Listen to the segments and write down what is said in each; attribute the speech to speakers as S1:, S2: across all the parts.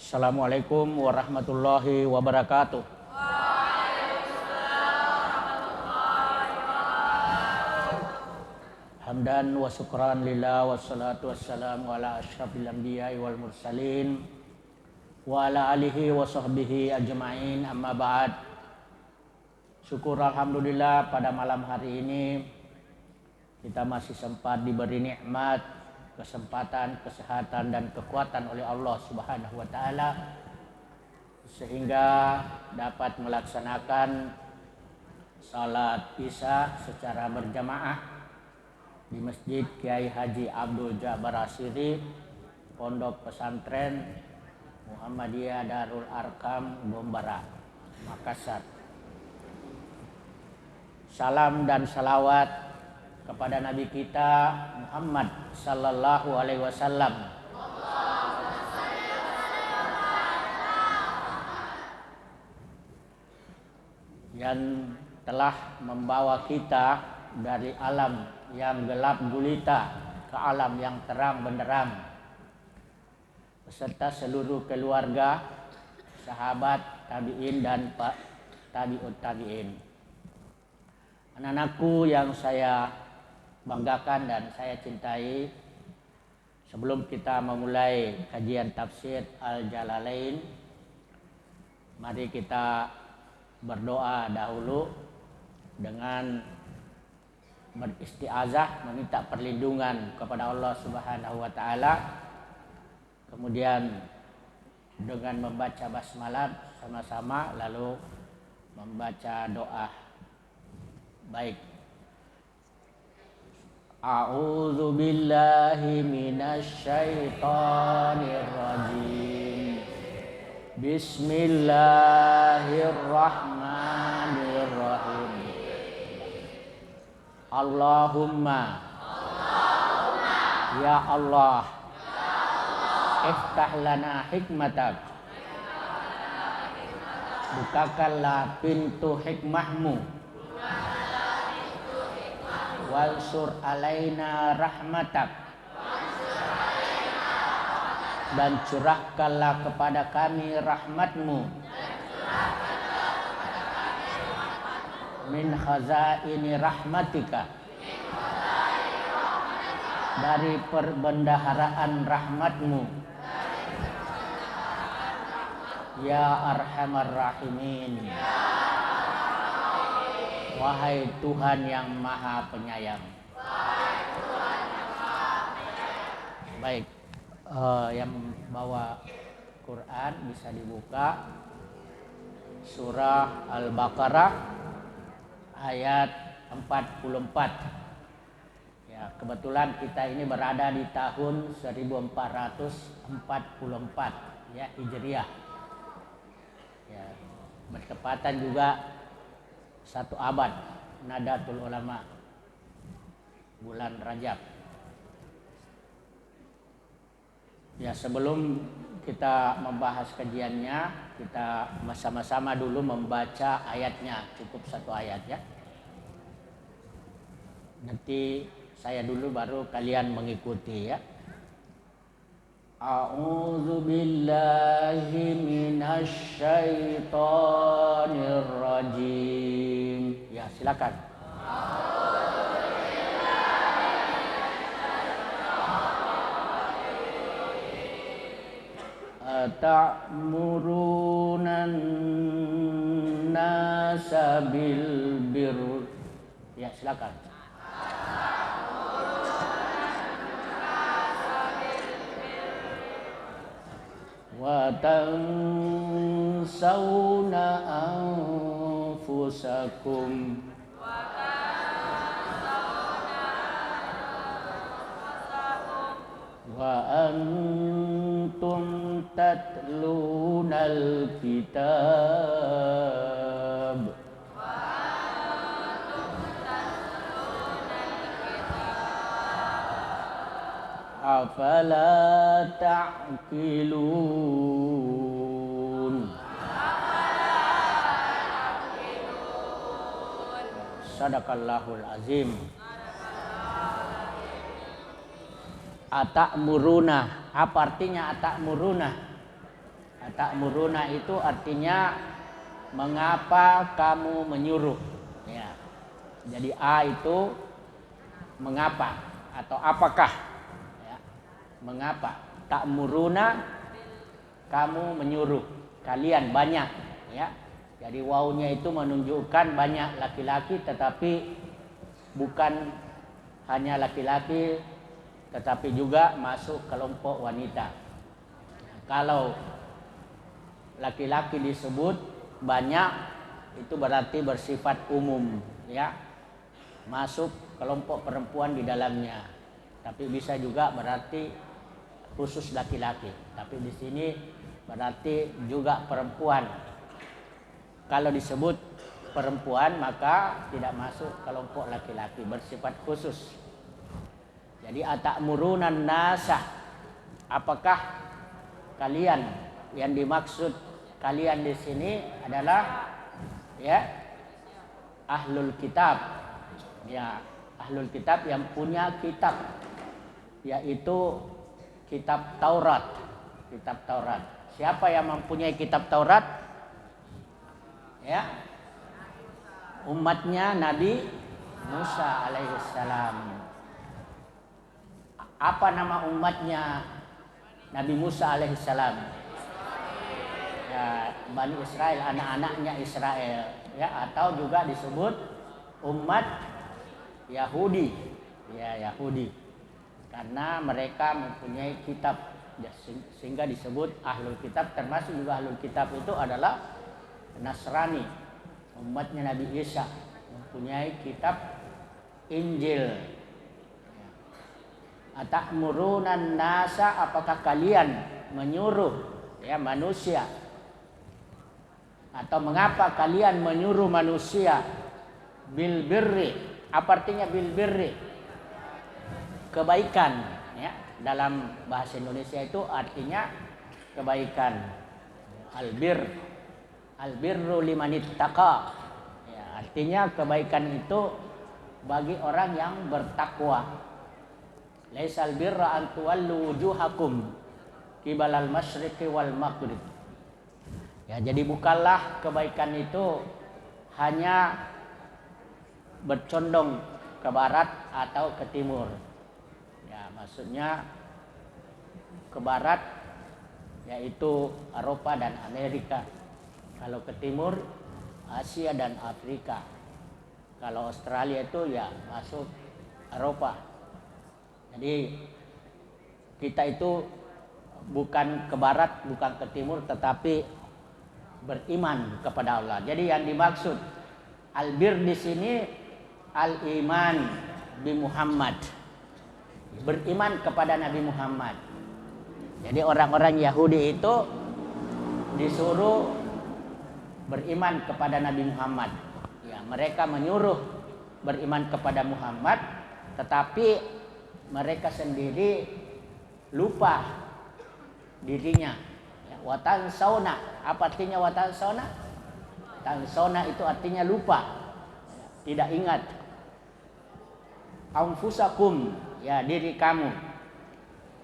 S1: Assalamualaikum warahmatullahi wabarakatuh. Hamdan wa syukran lillah wassalatu wassalamu ala asyrafil anbiya'i wal mursalin wa ala alihi wa sahbihi ajma'in, amma ba'd. Syukur alhamdulillah pada malam hari ini kita masih sempat diberi nikmat, kesempatan, kesehatan dan kekuatan oleh Allah Subhanahu wa taala sehingga dapat melaksanakan salat Isya secara berjamaah di Masjid Kiai Haji Abdul Jabbar Asyiri, Pondok Pesantren Muhammadiyah Darul Arkam Gombara, Makassar. Salam dan salawat kepada Nabi kita Muhammad sallallahu alaihi wasallam yang telah membawa kita dari alam yang gelap gulita ke alam yang terang benderang beserta seluruh keluarga, sahabat, tabi'in dan tabi'ut tabi'in. Anak-anakku yang saya banggakan dan saya cintai, sebelum kita memulai kajian tafsir Al-Jalalain, mari kita berdoa dahulu dengan beristiazah, meminta perlindungan kepada Allah Subhanahu wa taala. Kemudian dengan membaca basmalah sama-sama, lalu membaca doa. Baik. A'udzu billahi minasy syaithanir rajim. Bismillahirrahmanirrahim. Allahumma ya Allah iftah lana hikmatak, bukakanlah pintu hikmahmu, wansur alaina rahmatak, dan curahkanlah kepada kami rahmatmu, min khazaini rahmatika, dari perbendaharaan rahmatmu, ya arhamar rahimin, wahai Tuhan yang maha penyayang. Baik, yang bawa Quran bisa dibuka surah Al-Baqarah ayat 44. Ya, kebetulan kita ini berada di tahun 1444 ya Hijriah. Ya, bertepatan juga 1 abad Nadatul Ulama, bulan Rajab. Ya, sebelum kita membahas kajiannya, kita sama-sama dulu membaca ayatnya, cukup 1 ayat ya. Nanti saya dulu baru kalian mengikuti ya. A'udzu billahi minasy syaithanir rajim. Ya, silakan. Ta'murunan nasa bil birr. Ya, silakan. Wa tansawna anfusakum wa antum tatlunal kitab afala ta'qilun. Sadaqallahul azim. Atakmuruna, apa artinya atakmuruna? Ta'muruna itu artinya mengapa kamu menyuruh. Ya. Jadi a itu mengapa atau apakah. Ya. Mengapa? Ta'muruna kamu menyuruh. Kalian banyak. Ya. Jadi wawunya itu menunjukkan banyak laki-laki, tetapi bukan hanya laki-laki, tetapi juga masuk kelompok wanita. Kalau laki-laki disebut banyak, itu berarti bersifat umum, ya, masuk kelompok perempuan di dalamnya. Tapi bisa juga berarti khusus laki-laki. Tapi di sini berarti juga perempuan. Kalau disebut perempuan maka tidak masuk kelompok laki-laki, bersifat khusus. Jadi ata'murunan nasa, apakah kalian, yang dimaksud kalian di sini adalah ya ahlul kitab. Ya, ahlul kitab yang punya kitab, yaitu kitab Taurat. Kitab Taurat. Siapa yang mempunyai kitab Taurat? Ya. Umatnya Nabi Musa alaihissalam. Apa nama umatnya Nabi Musa alaihissalam? Ya, Bani Israel, anak-anaknya Israel, ya, atau juga disebut umat Yahudi, ya, Yahudi, karena mereka mempunyai kitab, ya, sehingga disebut ahlul kitab. Termasuk juga ahlul kitab itu adalah Nasrani, umatnya Nabi Isa, mempunyai kitab Injil. Ata'murunan nasa, apakah kalian menyuruh, ya, manusia, atau mengapa kalian menyuruh manusia bil birri? Apa artinya bil birri? Kebaikan, ya. Dalam bahasa Indonesia itu artinya kebaikan. Albir, albirru limanittaqa. Ya, artinya kebaikan itu bagi orang yang bertakwa. Laisal birra an tuwallu wujuhakum qibalal masyriqi wal maghrib. Ya, jadi bukanlah kebaikan itu hanya bercondong ke barat atau ke timur. Ya, maksudnya ke barat yaitu Eropa dan Amerika. Kalau ke timur Asia dan Afrika. Kalau Australia itu ya masuk Eropa. Jadi kita itu bukan ke barat, bukan ke timur, tetapi beriman kepada Allah. Jadi yang dimaksud albir di sini al-iman bi Muhammad. Beriman kepada Nabi Muhammad. Jadi orang-orang Yahudi itu disuruh beriman kepada Nabi Muhammad. Ya, mereka menyuruh beriman kepada Muhammad, tetapi mereka sendiri lupa dirinya. Watan sauna, apa artinya watan sauna? Watan sauna itu artinya lupa, tidak ingat. Anfusakum, ya, diri kamu.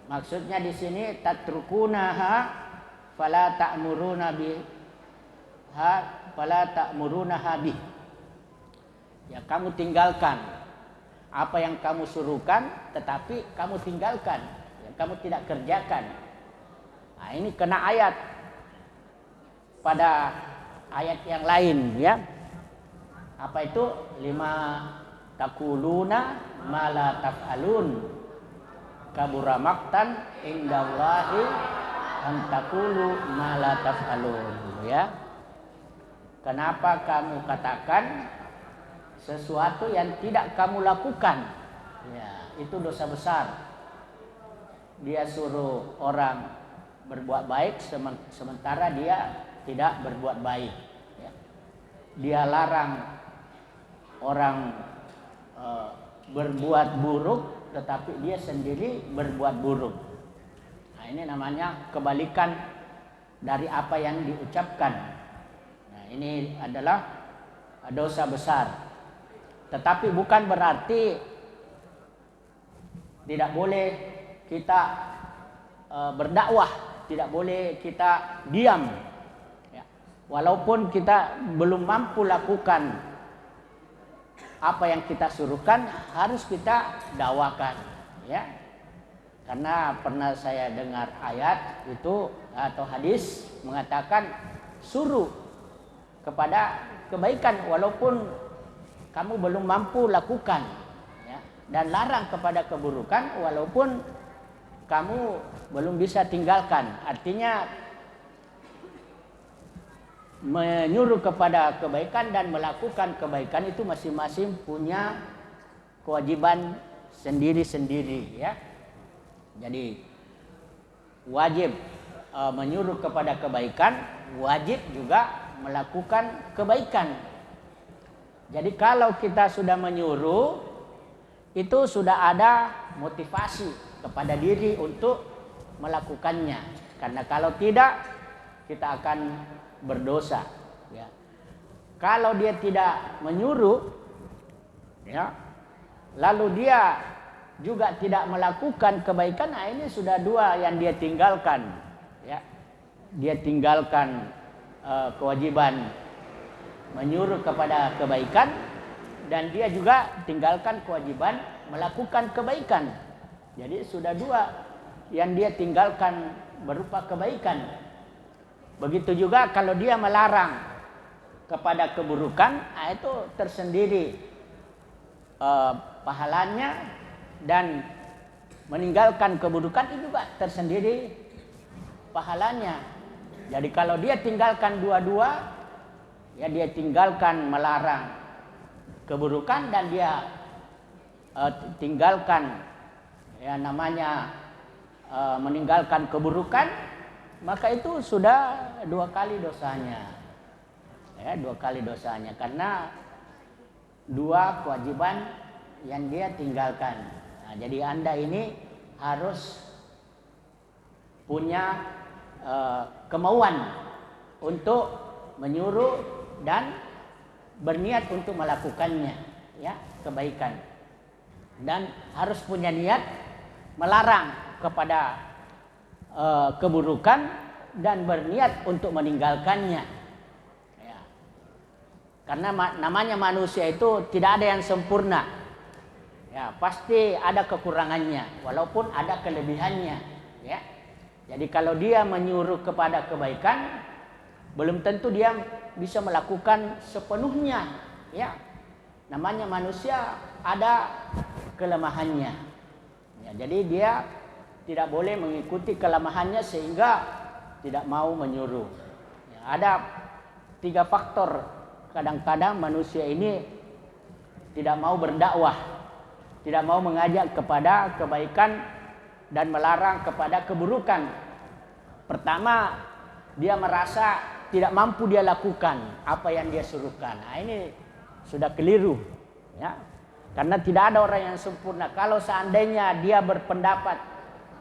S1: Maksudnya di sini tatrukunaha fala ta'muruna biha fala ta'murunaha bih. Ya, kamu tinggalkan apa yang kamu suruhkan, tetapi kamu tinggalkan, ya, kamu tidak kerjakan. Nah, ini kena ayat pada ayat yang lain, ya. Apa itu? Lima takuluna ma la taf'alun kabura maqtan indallahi an taqulu ma la taf'alun, ya. Kenapa kamu katakan sesuatu yang tidak kamu lakukan? Ya, itu dosa besar. Dia suruh orang berbuat baik sementara dia tidak berbuat baik, ya. Dia larang orang berbuat buruk, tetapi dia sendiri berbuat buruk. Nah, ini namanya kebalikan dari apa yang diucapkan. Nah, ini adalah dosa besar. Tetapi bukan berarti tidak boleh kita berdakwah. tidak boleh kita diam. Ya. Walaupun kita belum mampu lakukan apa yang kita suruhkan, harus kita dakwakan. Ya. Karena pernah saya dengar ayat itu atau hadis mengatakan suruh kepada kebaikan walaupun kamu belum mampu lakukan, ya. Dan larang kepada keburukan walaupun kamu belum bisa tinggalkan. Artinya menyuruh kepada kebaikan dan melakukan kebaikan itu masing-masing punya kewajiban sendiri-sendiri, ya. Jadi wajib menyuruh kepada kebaikan, wajib juga melakukan kebaikan. Jadi kalau kita sudah menyuruh, itu sudah ada motivasi kepada diri untuk melakukannya. Karena kalau tidak, kita akan berdosa. Ya. Kalau dia tidak menyuruh, ya, lalu dia juga tidak melakukan kebaikan, nah ini sudah dua yang dia tinggalkan. Ya. Dia tinggalkan kewajiban menyuruh kepada kebaikan dan dia juga tinggalkan kewajiban melakukan kebaikan. Jadi sudah dua yang dia tinggalkan berupa kebaikan. Begitu juga kalau dia melarang kepada keburukan, nah itu tersendiri pahalanya, dan meninggalkan keburukan itu juga tersendiri pahalanya. Jadi kalau dia tinggalkan dua-dua, ya dia tinggalkan melarang keburukan dan dia tinggalkan ya namanya meninggalkan keburukan, maka itu sudah dua kali dosanya. Ya, dua kali dosanya karena dua kewajiban yang dia tinggalkan. Nah, jadi Anda ini harus punya kemauan untuk menyuruh dan berniat untuk melakukannya, ya, kebaikan. Dan harus punya niat melarang kepada keburukan dan berniat untuk meninggalkannya. Ya. Karena namanya manusia itu tidak ada yang sempurna. Ya, pasti ada kekurangannya, walaupun ada kelebihannya. Ya. Jadi kalau dia menyuruh kepada kebaikan, belum tentu dia bisa melakukan sepenuhnya. Ya. Namanya manusia ada kelemahannya. Ya, jadi dia tidak boleh mengikuti kelemahannya sehingga tidak mau menyuruh. Ya, ada 3 faktor kadang-kadang manusia ini tidak mau berdakwah, tidak mau mengajak kepada kebaikan dan melarang kepada keburukan. Pertama, dia merasa tidak mampu dia lakukan apa yang dia suruhkan. Nah, ini sudah keliru, ya. Karena tidak ada orang yang sempurna. Kalau seandainya dia berpendapat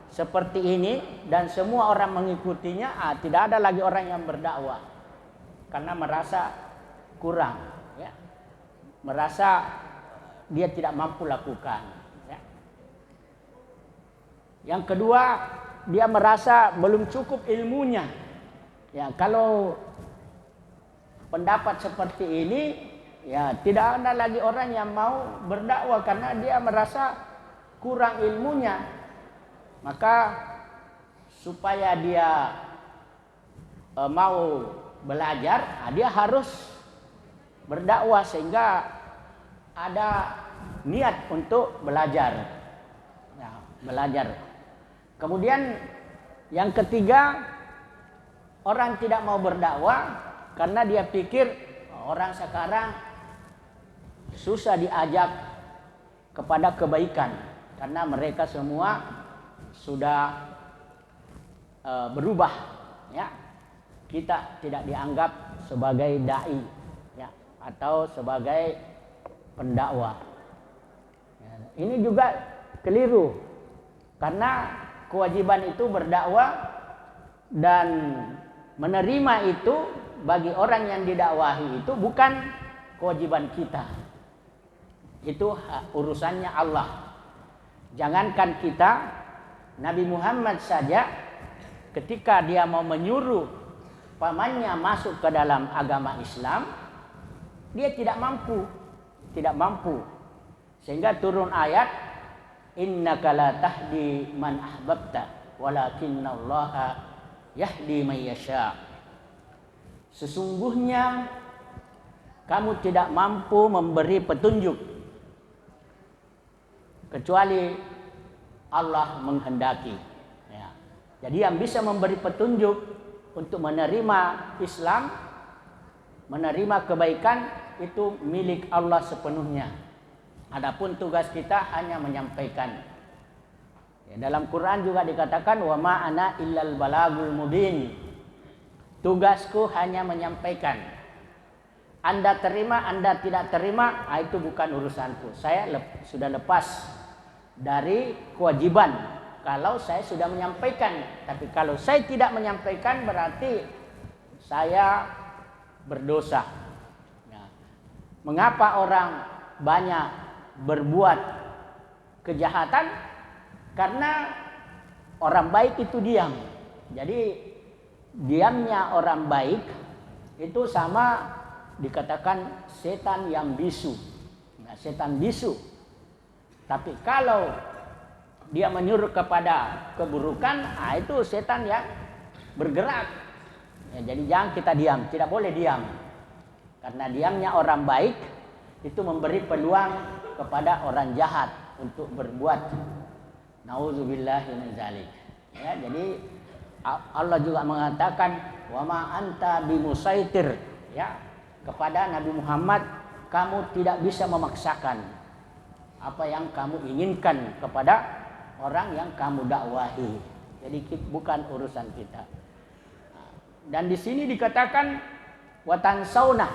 S1: seperti ini dan semua orang mengikutinya, tidak ada lagi orang yang berdakwah. Karena merasa kurang, ya. Merasa dia tidak mampu lakukan, ya. Yang kedua, dia merasa belum cukup ilmunya. Ya, kalau pendapat seperti ini, ya tidak ada lagi orang yang mau berdakwah karena dia merasa kurang ilmunya. Maka supaya dia mau belajar, dia harus berdakwah sehingga ada niat untuk belajar. Ya, belajar. Kemudian yang ketiga, orang tidak mau berdakwah karena dia pikir orang sekarang susah diajak kepada kebaikan karena mereka semua sudah berubah, ya. Kita tidak dianggap sebagai dai, ya, atau sebagai pendakwah. Ya, ini juga keliru karena kewajiban itu berdakwah dan menerima itu bagi orang yang didakwahi itu bukan kewajiban kita. Itu urusannya Allah. Jangankan kita, Nabi Muhammad saja ketika dia mau menyuruh pamannya masuk ke dalam agama Islam, dia tidak mampu. Sehingga turun ayat, innaka la tahdi man ahbabta walakinallaha yahdi man yasha. Sesungguhnya kamu tidak mampu memberi petunjuk kecuali Allah menghendaki. Ya. Jadi yang bisa memberi petunjuk untuk menerima Islam, menerima kebaikan, itu milik Allah sepenuhnya. Adapun tugas kita hanya menyampaikan. Ya, dalam Quran juga dikatakan wa ma ana illal balagul mubin. Tugasku hanya menyampaikan. Anda terima, Anda tidak terima, itu bukan urusanku. Saya sudah lepas dari kewajiban kalau saya sudah menyampaikan. Tapi kalau saya tidak menyampaikan berarti saya berdosa. Nah, mengapa orang banyak berbuat kejahatan? Karena orang baik itu diam. Jadi diamnya orang baik itu sama dikatakan setan yang bisu. Nah, setan bisu. Tapi kalau dia menyuruh kepada keburukan, itu setan yang bergerak. Ya, jadi jangan kita diam, tidak boleh diam. Karena diamnya orang baik itu memberi peluang kepada orang jahat untuk berbuat. Nauzubillahi min dzalik. Ya, jadi Allah juga mengatakan wa ma anta bimusaitir, ya, kepada Nabi Muhammad, kamu tidak bisa memaksakan apa yang kamu inginkan kepada orang yang kamu dakwahi. Jadi bukan urusan kita. Dan di sini dikatakan wa tansauna.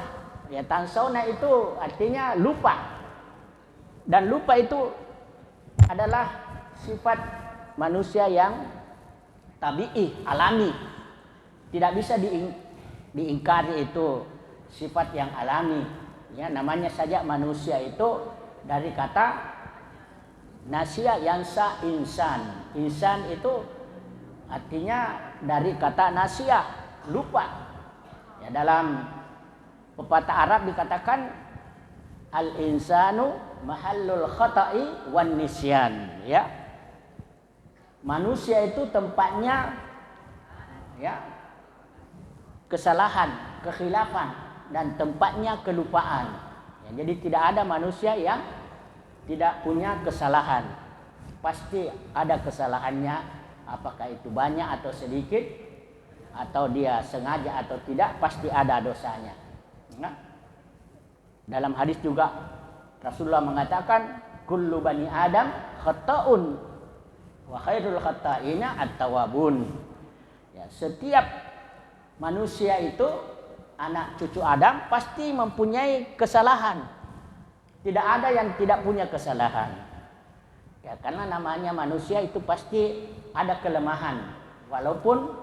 S1: Ya, tansauna itu artinya lupa. Dan lupa itu adalah sifat manusia yang tabi'i, alami. Tidak bisa diingkari, itu sifat yang alami. Ya, namanya saja manusia itu dari kata nasya yansa insan. Insan itu artinya dari kata nasya, lupa. Ya, dalam pepatah Arab dikatakan al-insanu mahallul khata'i wan nisyan. Ya. Manusia itu tempatnya, ya, kesalahan, kekhilafan, dan tempatnya kelupaan. Ya, jadi tidak ada manusia yang tidak punya kesalahan. Pasti ada kesalahannya, apakah itu banyak atau sedikit, atau dia sengaja atau tidak, pasti ada dosanya. Nah, dalam hadis juga Rasulullah mengatakan kullu bani Adam khata'un wa khairul khata'ina at-tawwabun. Ya, setiap manusia itu, anak cucu Adam, pasti mempunyai kesalahan. Tidak ada yang tidak punya kesalahan. Ya, karena namanya manusia itu pasti ada kelemahan, walaupun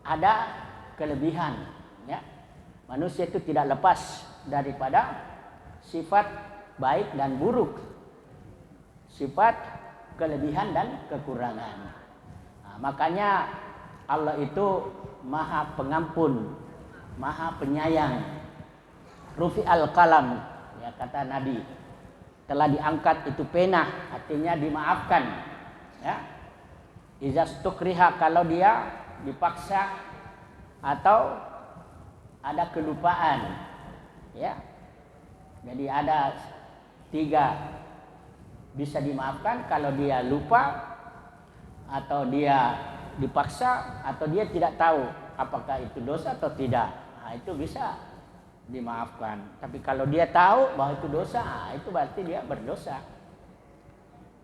S1: ada kelebihan. Ya, manusia itu tidak lepas daripada sifat baik dan buruk, sifat kelebihan dan kekurangan. Nah, makanya Allah itu Maha Pengampun, Maha Penyayang. Rufi al-qalam, ya, kata Nabi, telah diangkat itu pena, artinya dimaafkan. Ya, iza stukriha, kalau dia dipaksa atau ada kelupaan. Ya, jadi ada 3 bisa dimaafkan: kalau dia lupa, atau dia dipaksa, atau dia tidak tahu apakah itu dosa atau tidak. Nah, itu bisa dimaafkan. Tapi kalau dia tahu bahwa itu dosa, itu berarti dia berdosa.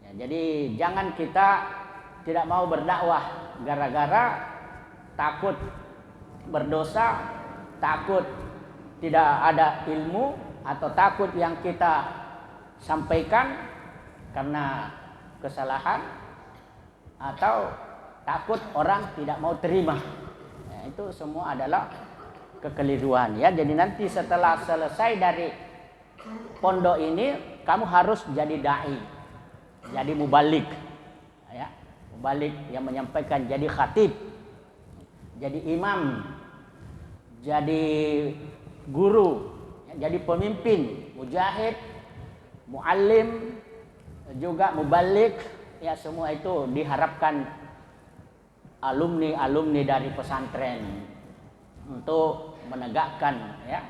S1: Ya, jadi jangan kita tidak mau berdakwah gara-gara takut berdosa, takut tidak ada ilmu, atau takut yang kita sampaikan karena kesalahan, atau takut orang tidak mau terima. Ya, itu semua adalah kekeliruan. Ya, jadi nanti setelah selesai dari pondok ini, kamu harus jadi dai, jadi mubalik. Ya, mubalik yang menyampaikan, jadi khatib. jadi imam, jadi guru, jadi pemimpin, mujahid, muallim, juga mubalik, ya semua itu diharapkan alumni dari pesantren untuk menegakkan ya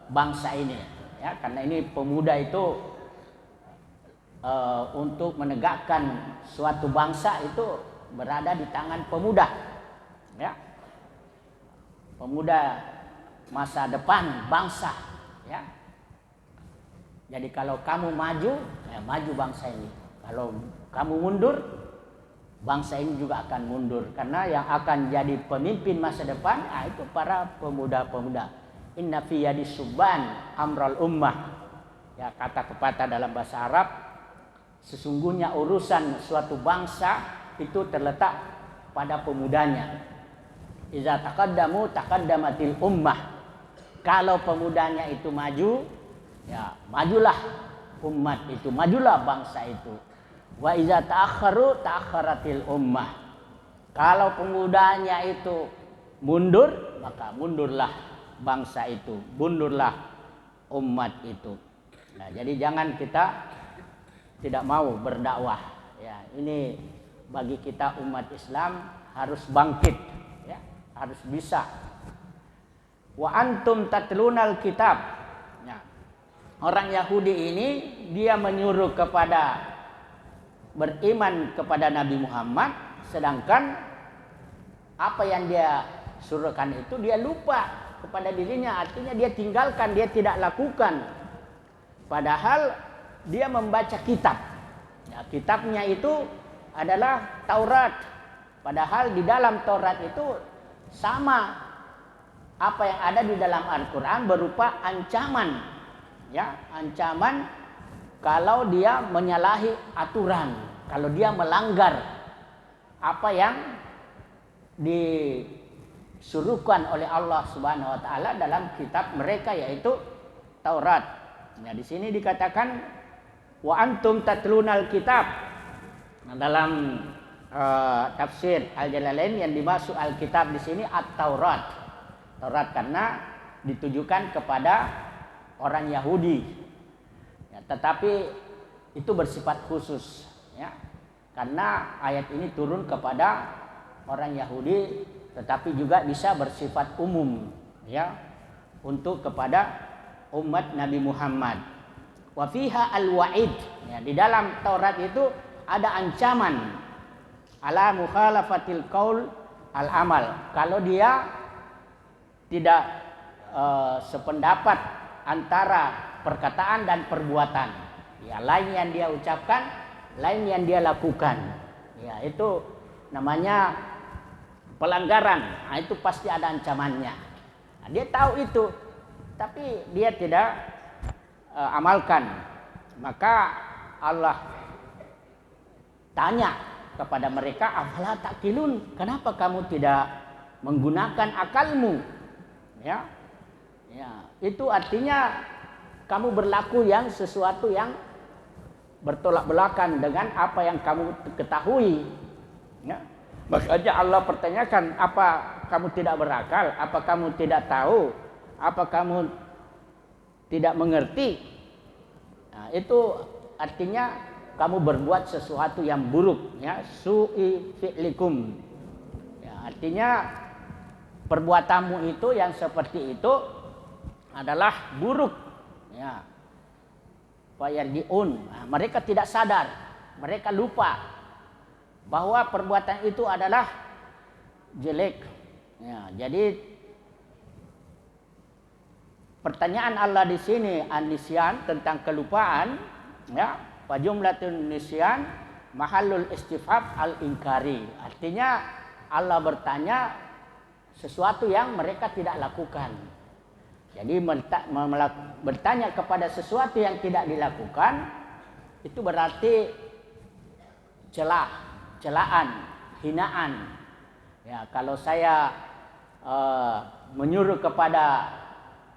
S1: bangsa ini, ya karena ini pemuda itu untuk menegakkan suatu bangsa itu berada di tangan pemuda, ya pemuda masa depan bangsa, ya. Jadi kalau kamu maju, ya maju bangsa ini. Kalau kamu mundur, bangsa ini juga akan mundur. Karena yang akan jadi pemimpin masa depan, itu para pemuda-pemuda. Inna fi yadi subban amral ummah. Ya kata pepatah dalam bahasa Arab, sesungguhnya urusan suatu bangsa itu terletak pada pemudanya. Iza taqaddamu taqaddamatil ummah. Kalau pemudanya itu maju, ya majulah umat itu, majulah bangsa itu. Wa iza ta'akharu ta'akharatil ummah. Kalau pemudanya itu mundur, maka mundurlah bangsa itu, mundurlah umat itu. Nah, jadi jangan kita tidak mau berdakwah. Ya, ini bagi kita umat Islam harus bangkit, ya, harus bisa. Wa antum tatlunal kitab. Ya. Orang Yahudi ini dia menyuruh kepada beriman kepada Nabi Muhammad, sedangkan apa yang dia suruhkan itu dia lupa kepada dirinya, artinya dia tinggalkan, dia tidak lakukan. Padahal dia membaca kitab. Ya, kitabnya itu adalah Taurat. Padahal di dalam Taurat itu sama apa yang ada di dalam Al-Quran berupa ancaman, ya ancaman kalau dia menyalahi aturan, kalau dia melanggar apa yang disuruhkan oleh Allah Subhanahu Wa Taala dalam kitab mereka yaitu Taurat. Nah di sini dikatakan wa antum tatlunal kitab. Nah, dalam tafsir Al-Jalalain yang dimaksud Alkitab di sini At-Taurat. Taurat karena ditujukan kepada orang Yahudi, ya, tetapi itu bersifat khusus, ya, karena ayat ini turun kepada orang Yahudi, tetapi juga bisa bersifat umum, ya, untuk kepada umat Nabi Muhammad. Wa fiha al-wa'id, ya, di dalam Taurat itu ada ancaman ala mukhalafatil qaul al-amal, kalau dia tidak sependapat antara perkataan dan perbuatan. Ya, lain yang dia ucapkan, lain yang dia lakukan. Ya, itu namanya pelanggaran. Nah, itu pasti ada ancamannya. Nah, dia tahu itu, tapi dia tidak amalkan. Maka Allah tanya kepada mereka, afala taqilun, kenapa kamu tidak menggunakan akalmu? Ya, ya, itu artinya kamu berlaku yang sesuatu yang bertolak belakang dengan apa yang kamu ketahui. Ya. Makanya Allah pertanyakan, apa kamu tidak berakal? Apa kamu tidak tahu? Apa kamu tidak mengerti? Nah, itu artinya kamu berbuat sesuatu yang buruk, ya, su'i fi'likum. Ya, artinya perbuatanmu itu yang seperti itu adalah buruk, ya. Fayarji'un. Nah, mereka tidak sadar, mereka lupa bahwa perbuatan itu adalah jelek. Ya, jadi pertanyaan Allah di sini an-nisyan tentang kelupaan, ya, wa jumlatun nisyan mahallul istifham al-inkari. Artinya Allah bertanya sesuatu yang mereka tidak lakukan. Jadi bertanya kepada sesuatu yang tidak dilakukan itu berarti celaan, hinaan. Ya, kalau saya menyuruh kepada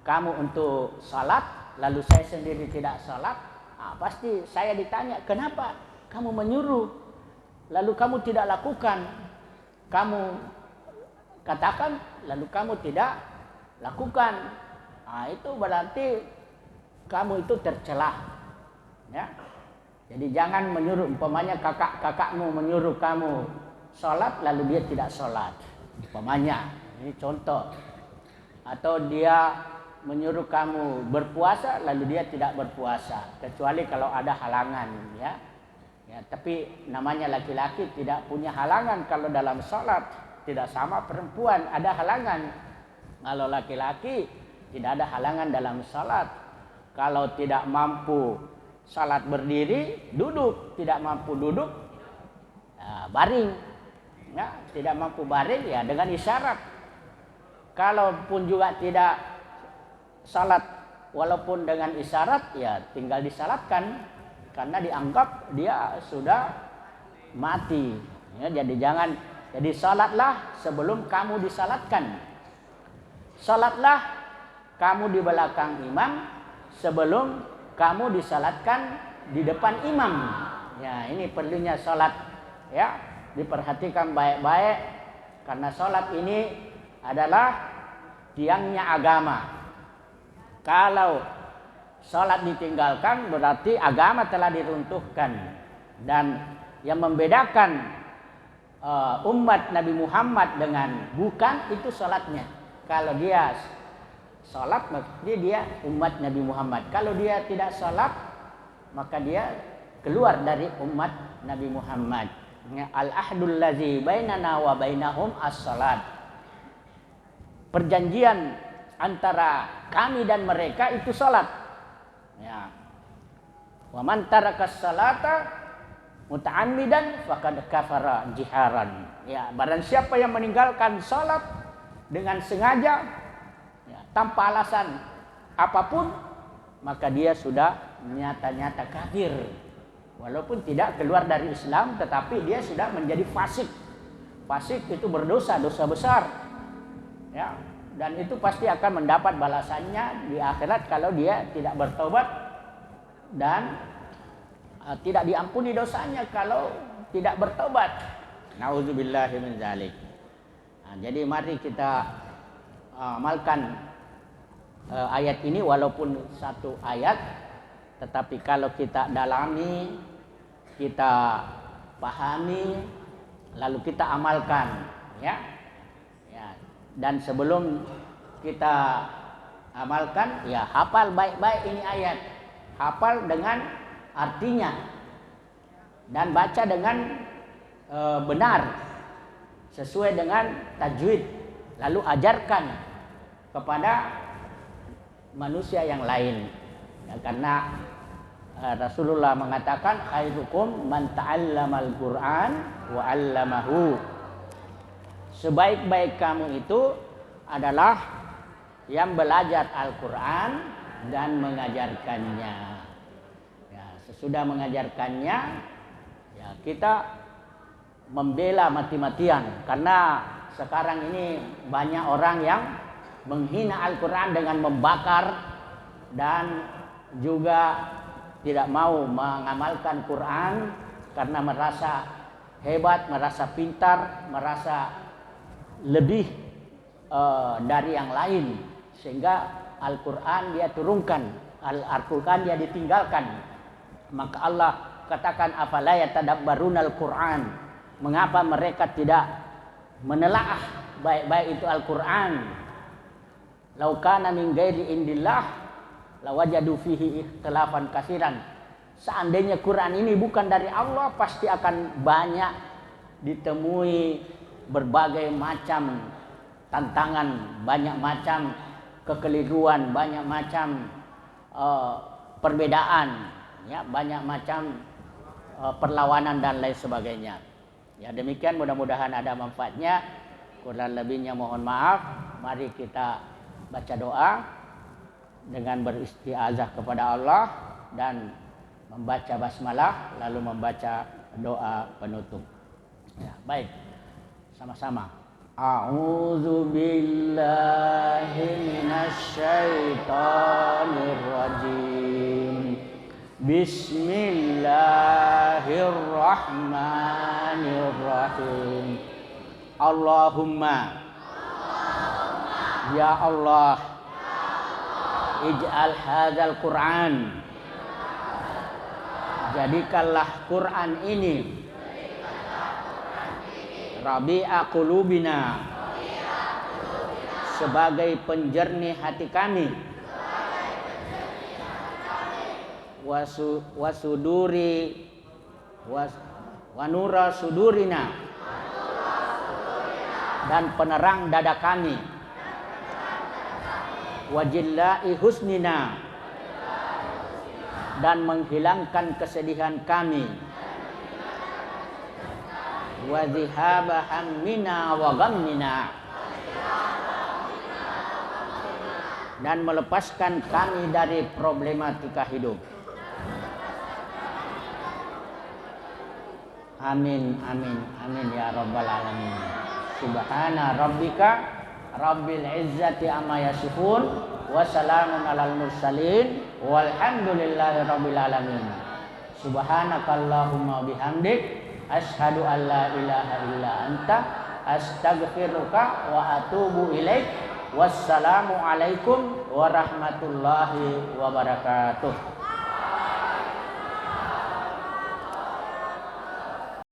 S1: kamu untuk salat, lalu saya sendiri tidak salat, pasti saya ditanya, kenapa kamu menyuruh, lalu kamu tidak lakukan, kamu katakan lalu kamu tidak lakukan. Nah, itu berarti kamu itu tercelah. Ya. Jadi jangan menyuruh, umpamanya kakakmu menyuruh kamu sholat lalu dia tidak sholat. Umpamanya, ini contoh. Atau dia menyuruh kamu berpuasa lalu dia tidak berpuasa, kecuali kalau ada halangan, ya. Ya, tapi namanya laki-laki tidak punya halangan kalau dalam sholat, tidak sama perempuan ada halangan. Kalau laki-laki tidak ada halangan dalam sholat. Kalau tidak mampu sholat berdiri, duduk. Tidak mampu duduk, baring. Ya, tidak mampu baring, ya dengan isyarat. Kalaupun juga tidak salat walaupun dengan isyarat, ya tinggal disalatkan karena dianggap dia sudah mati. Ya, jadi salatlah sebelum kamu disalatkan. Salatlah kamu di belakang imam sebelum kamu disalatkan di depan imam. Ya, ini perlunya salat, ya. Diperhatikan baik-baik karena salat ini adalah tiangnya agama. Kalau salat ditinggalkan berarti agama telah diruntuhkan. Dan yang membedakan umat Nabi Muhammad dengan bukan itu salatnya. Kalau dia salat berarti dia umat Nabi Muhammad. Kalau dia tidak salat maka dia keluar dari umat Nabi Muhammad. Al-ahdul ladzi bainana wa bainahum as-salat. Perjanjian antara kami dan mereka itu salat. Ya. Wa man tarakas salata muta'ammidan faqad kafara jiharan. Ya, barang siapa yang meninggalkan salat dengan sengaja, ya, tanpa alasan apapun, maka dia sudah nyata-nyata kafir. Walaupun tidak keluar dari Islam, tetapi dia sudah menjadi fasik. Fasik itu berdosa, dosa besar. Ya, dan itu pasti akan mendapat balasannya di akhirat kalau dia tidak bertobat dan tidak diampuni dosanya kalau tidak bertobat. Nauzubillahi min dzalik. Nah, jadi mari kita amalkan ayat ini walaupun satu ayat, tetapi kalau kita dalami, kita pahami, lalu kita amalkan, ya. Dan sebelum kita amalkan, ya hafal baik-baik ini ayat. Hafal dengan artinya dan baca dengan benar sesuai dengan tajwid. Lalu ajarkan kepada manusia yang lain. Ya, karena Rasulullah mengatakan khairukum man ta'allamal Qur'an wa 'allamahu. Sebaik-baik kamu itu adalah yang belajar Al-Quran dan mengajarkannya. Ya, sesudah mengajarkannya, ya kita membela mati-matian. Karena sekarang ini banyak orang yang menghina Al-Quran dengan membakar dan juga tidak mau mengamalkan Quran karena merasa hebat, merasa pintar, merasa lebih dari yang lain, sehingga Al-Quran dia turunkan, Al-Quran dia ditinggalkan. Maka Allah katakan afala yatadabbaruna Al-Quran, mengapa mereka tidak menelaah baik-baik itu Al-Quran. Lau kana min ghairi indillah lawajadu fihi ikhtilafan katsiran. Seandainya Quran ini bukan dari Allah, pasti akan banyak ditemui berbagai macam tantangan, banyak macam kekeliruan, banyak macam perbedaan, ya, banyak macam perlawanan dan lain sebagainya. Ya, demikian, mudah-mudahan ada manfaatnya. Kurang lebihnya mohon maaf. Mari kita baca doa dengan beristiazah kepada Allah dan membaca basmalah lalu membaca doa penutup. Ya, baik. Sama-sama. A'udzu billahi minasy syaithanir rajim. Bismillahirrahmanirrahim. Allahumma Ya Allah, ij'al hadzal Qur'an, jadikanlah Quran ini rabi'a qulubina, sebagai penjernih hati kami, wasuduri wanura sudurina, dan penerang dada kami, wajillai husnina, dan menghilangkan kesedihan kami, wa dhihaba hammina wa ghammina, dan melepaskan kami dari problematika hidup. Amin, amin, amin ya rabbal alamin. Subhana rabbika rabbil izzati amma yasifun, wa salamun alal mursalin, walhamdulillahi rabbil alamin. Subhanakallahumma bihamdik, asyhadu an la ilaha illa anta, astaghfiruka wa atubu ilaik. Wassalamu alaikum warahmatullahi wabarakatuh.